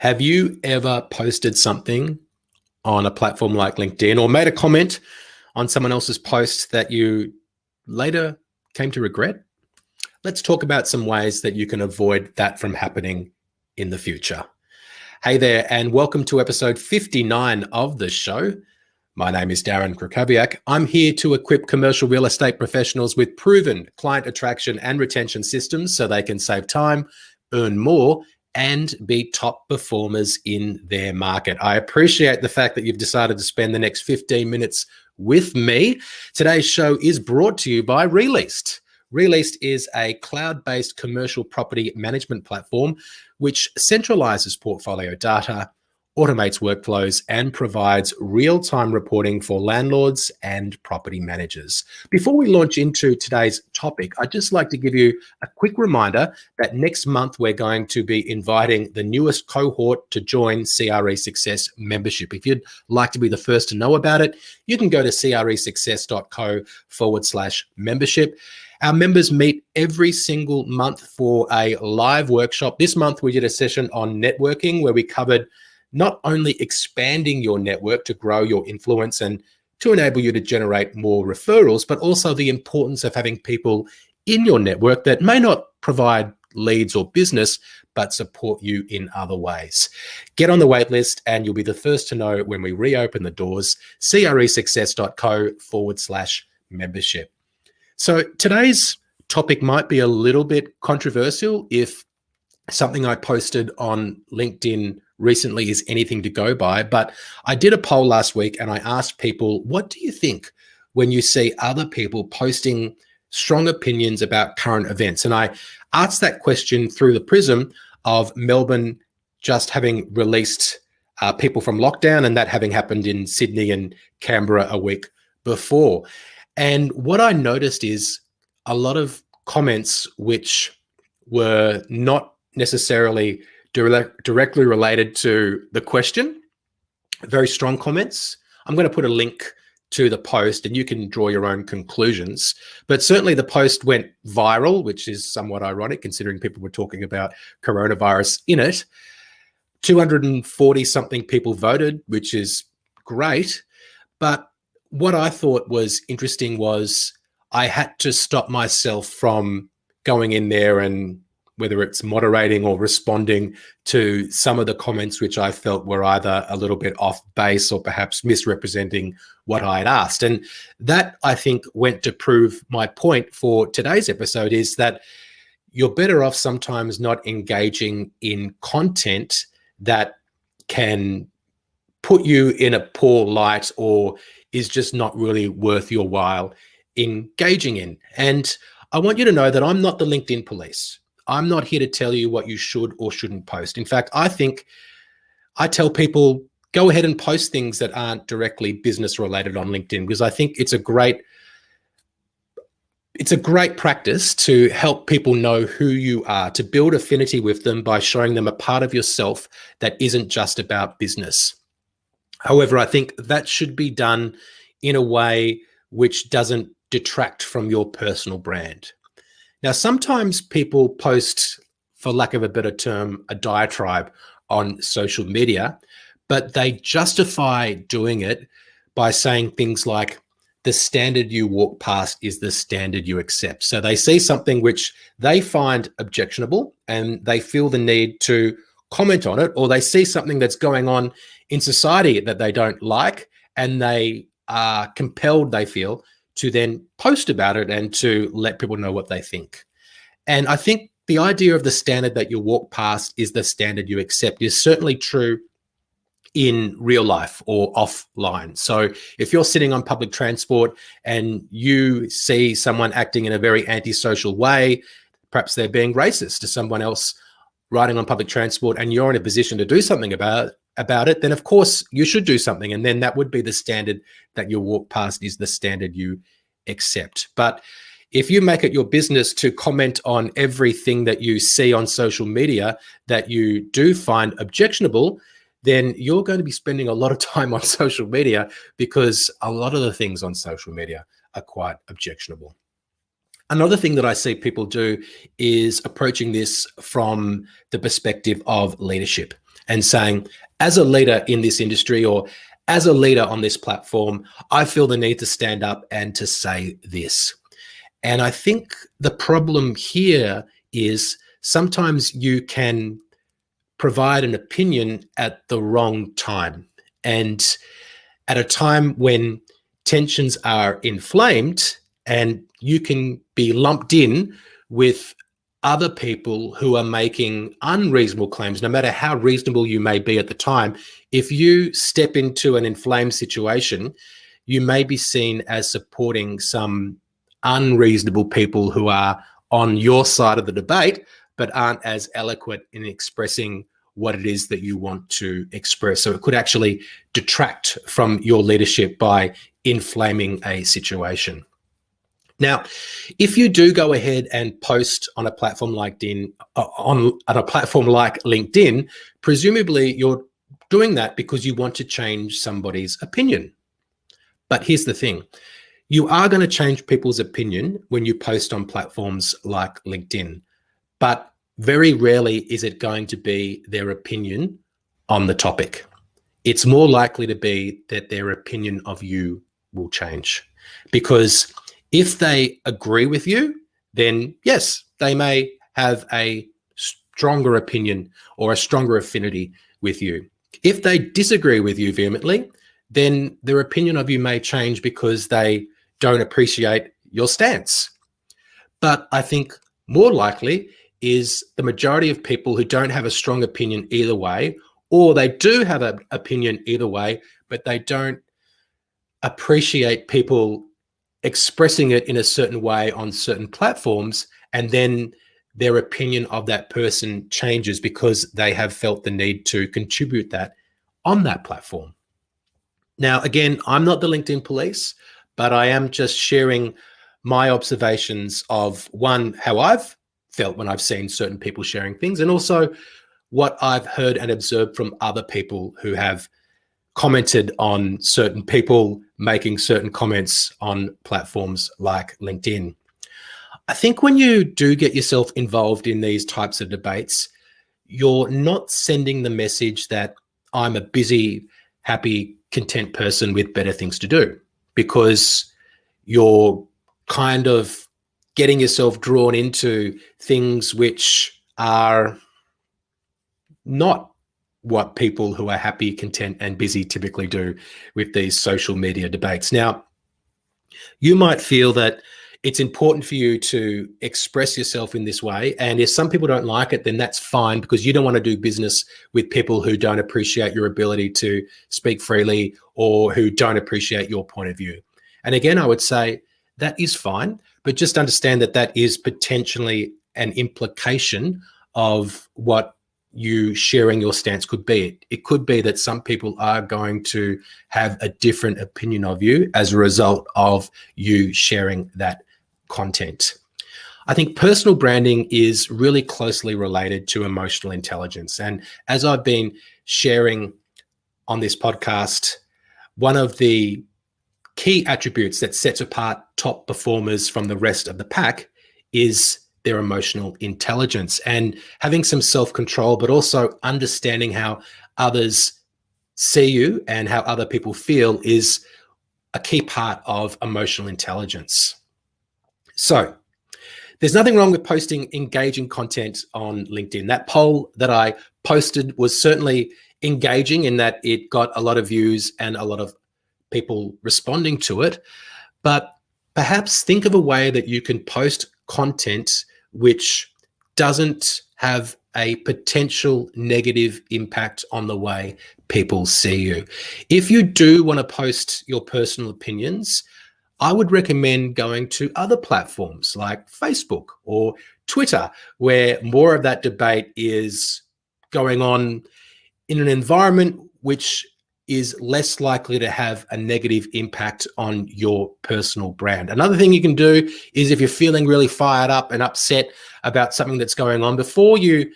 Have you ever posted something on a platform like LinkedIn or made a comment on someone else's post that you later came to regret? Let's talk about some ways that you can avoid that from happening in the future. Hey there, and welcome to episode 59 of the show. My name is Darren Krakowiak. I'm here to equip commercial real estate professionals with proven client attraction and retention systems so they can save time, earn more, and be top performers in their market. I appreciate the fact that you've decided to spend the next 15 minutes with me. Today's show is brought to you by Released. Released is a cloud-based commercial property management platform which centralizes portfolio data, automates workflows, and provides real-time reporting for landlords and property managers. Before we launch into today's topic, I'd just like to give you a quick reminder that next month we're going to be inviting the newest cohort to join CRE Success membership. If you'd like to be the first to know about it, you can go to cresuccess.co/membership. Our members meet every single month for a live workshop. This month we did a session on networking where we covered not only expanding your network to grow your influence and to enable you to generate more referrals, but also the importance of having people in your network that may not provide leads or business, but support you in other ways. Get on the wait list and you'll be the first to know when we reopen the doors, cresuccess.co/membership. So today's topic might be a little bit controversial if something I posted on LinkedIn recently is anything to go by, but I did a poll last week and I asked people, what do you think when you see other people posting strong opinions about current events? And I asked that question through the prism of Melbourne just having released people from lockdown and that having happened in Sydney and Canberra a week before. And what I noticed is a lot of comments which were not necessarily directly related to the question, very strong comments. I'm going to put a link to the post and you can draw your own conclusions. But certainly the post went viral, which is somewhat ironic considering people were talking about coronavirus in it. 240 something people voted, which is great. But what I thought was interesting was I had to stop myself from going in there and whether it's moderating or responding to some of the comments which I felt were either a little bit off base or perhaps misrepresenting what I had asked. And that, I think, went to prove my point for today's episode is that you're better off sometimes not engaging in content that can put you in a poor light or is just not really worth your while engaging in. And I want you to know that I'm not the LinkedIn police. I'm not here to tell you what you should or shouldn't post. In fact, I think I tell people, go ahead and post things that aren't directly business related on LinkedIn, because I think it's a great practice to help people know who you are, to build affinity with them by showing them a part of yourself that isn't just about business. However, I think that should be done in a way which doesn't detract from your personal brand. Now, sometimes people post, for lack of a better term, a diatribe on social media, but they justify doing it by saying things like, the standard you walk past is the standard you accept. So they see something which they find objectionable and they feel the need to comment on it, or they see something that's going on in society that they don't like and they are compelled, they feel, to then post about it and to let people know what they think. And I think the idea of the standard that you walk past is the standard you accept is certainly true in real life or offline. So if you're sitting on public transport and you see someone acting in a very antisocial way, perhaps they're being racist to someone else riding on public transport, and you're in a position to do something about it, then of course you should do something. And then that would be the standard that you walk past is the standard you accept. But if you make it your business to comment on everything that you see on social media that you do find objectionable, then you're going to be spending a lot of time on social media because a lot of the things on social media are quite objectionable. Another thing that I see people do is approaching this from the perspective of leadership. and saying, as a leader in this industry or as a leader on this platform, I feel the need to stand up and to say this. And I think the problem here is sometimes you can provide an opinion at the wrong time. And at a time when tensions are inflamed, and you can be lumped in with other people who are making unreasonable claims, no matter how reasonable you may be at the time. If you step into an inflamed situation, you may be seen as supporting some unreasonable people who are on your side of the debate, but aren't as eloquent in expressing what it is that you want to express. So it could actually detract from your leadership by inflaming a situation. Now, if you do go ahead and post on a platform like LinkedIn, presumably you're doing that because you want to change somebody's opinion. But here's the thing. You are going to change people's opinion when you post on platforms like LinkedIn, but very rarely is it going to be their opinion on the topic. It's more likely to be that their opinion of you will change, because if they agree with you, then yes, they may have a stronger opinion or a stronger affinity with you. If they disagree with you vehemently, then their opinion of you may change because they don't appreciate your stance. But I think more likely is the majority of people who don't have a strong opinion either way, or they do have an opinion either way, but they don't appreciate people expressing it in a certain way on certain platforms, and then their opinion of that person changes because they have felt the need to contribute that on that platform. Now, again, I'm not the LinkedIn police, but I am just sharing my observations of, one, how I've felt when I've seen certain people sharing things, and also what I've heard and observed from other people who have commented on certain people making certain comments on platforms like LinkedIn. I think when you do get yourself involved in these types of debates, you're not sending the message that I'm a busy, happy, content person with better things to do, because you're kind of getting yourself drawn into things which are not what people who are happy, content, and busy typically do with these social media debates. Now, you might feel that it's important for you to express yourself in this way. And if some people don't like it, then that's fine, because you don't want to do business with people who don't appreciate your ability to speak freely or who don't appreciate your point of view. And again, I would say that is fine, but just understand that that is potentially an implication of what you sharing your stance could be. It could be that some people are going to have a different opinion of you as a result of you sharing that content. I think personal branding is really closely related to emotional intelligence. And as I've been sharing on this podcast, one of the key attributes that sets apart top performers from the rest of the pack is their emotional intelligence, and having some self-control, but also understanding how others see you and how other people feel is a key part of emotional intelligence. So there's nothing wrong with posting engaging content on LinkedIn. That poll that I posted was certainly engaging in that it got a lot of views and a lot of people responding to it. But perhaps think of a way that you can post content which doesn't have a potential negative impact on the way people see you. If you do want to post your personal opinions, I would recommend going to other platforms like Facebook or Twitter, where more of that debate is going on in an environment which is less likely to have a negative impact on your personal brand. Another thing you can do is, if you're feeling really fired up and upset about something that's going on, before you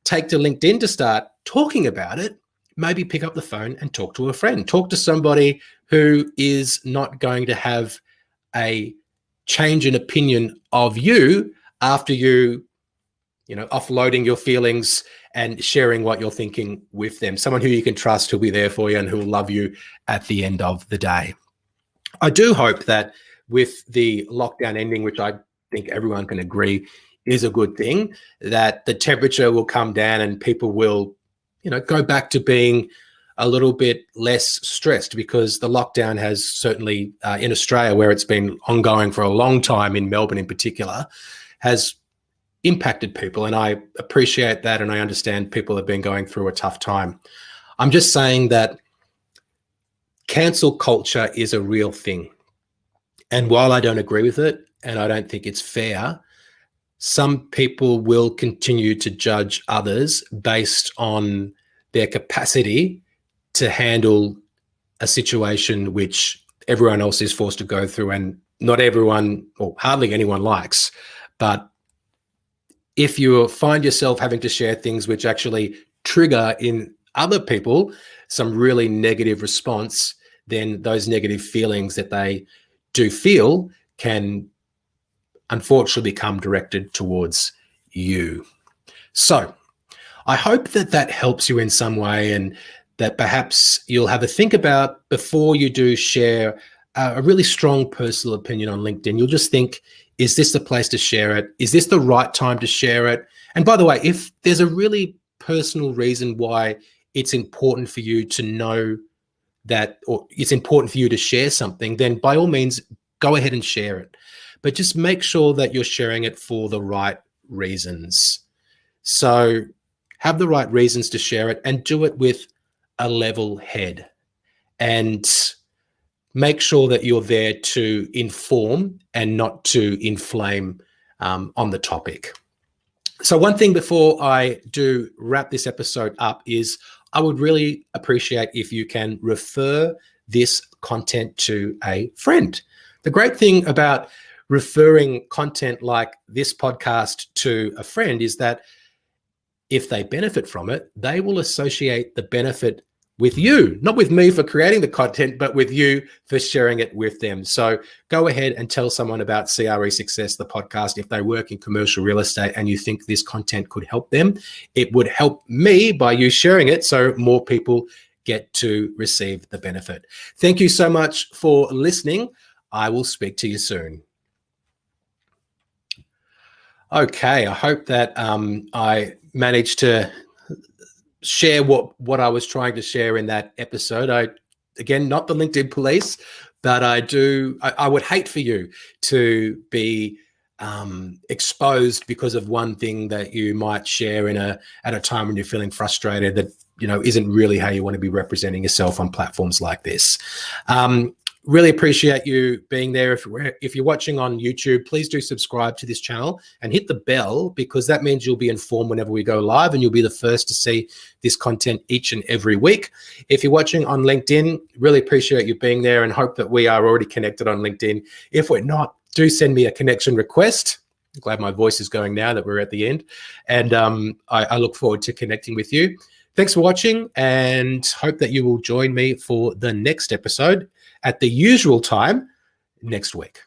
take to LinkedIn to start talking about it, maybe pick up the phone and talk to a friend. Talk to somebody who is not going to have a change in opinion of you after you offloading your feelings and sharing what you're thinking with them. Someone who you can trust, who'll be there for you and who will love you at the end of the day. I do hope that with the lockdown ending, which I think everyone can agree is a good thing, that the temperature will come down and people will, go back to being a little bit less stressed, because the lockdown has certainly, in Australia, where it's been ongoing for a long time, in Melbourne in particular, has impacted people. And I appreciate that. And I understand people have been going through a tough time. I'm just saying that cancel culture is a real thing. And while I don't agree with it, and I don't think it's fair, some people will continue to judge others based on their capacity to handle a situation which everyone else is forced to go through, and not everyone, or hardly anyone, likes. But if you find yourself having to share things which actually trigger in other people some really negative response, then those negative feelings that they do feel can unfortunately become directed towards you. So I hope that that helps you in some way, and that perhaps you'll have a think about before you do share a really strong personal opinion on LinkedIn. You'll just think, is this the place to share it? Is this the right time to share it? And by the way, if there's a really personal reason why it's important for you to know that, or it's important for you to share something, then by all means, go ahead and share it. But just make sure that you're sharing it for the right reasons. So have the right reasons to share it, and do it with a level head, and make sure that you're there to inform and not to inflame on the topic. So one thing before I do wrap this episode up is I would really appreciate if you can refer this content to a friend. The great thing about referring content like this podcast to a friend is that if they benefit from it, they will associate the benefit with you, not with me for creating the content, but with you for sharing it with them. So go ahead and tell someone about CRE Success, the podcast, if they work in commercial real estate and you think this content could help them. It would help me by you sharing it, so more people get to receive the benefit. Thank you so much for listening. I will speak to you soon. Okay, I hope that I managed to share what I was trying to share in that episode. Again, not the LinkedIn police, but I would hate for you to be exposed because of one thing that you might share at a time when you're feeling frustrated that isn't really how you want to be representing yourself on platforms like this. Really appreciate you being there. If you're watching on YouTube, please do subscribe to this channel and hit the bell, because that means you'll be informed whenever we go live, and you'll be the first to see this content each and every week. If you're watching on LinkedIn, really appreciate you being there, and hope that we are already connected on LinkedIn. If we're not, do send me a connection request. I'm glad my voice is going now that we're at the end. And I look forward to connecting with you. Thanks for watching, and hope that you will join me for the next episode at the usual time next week.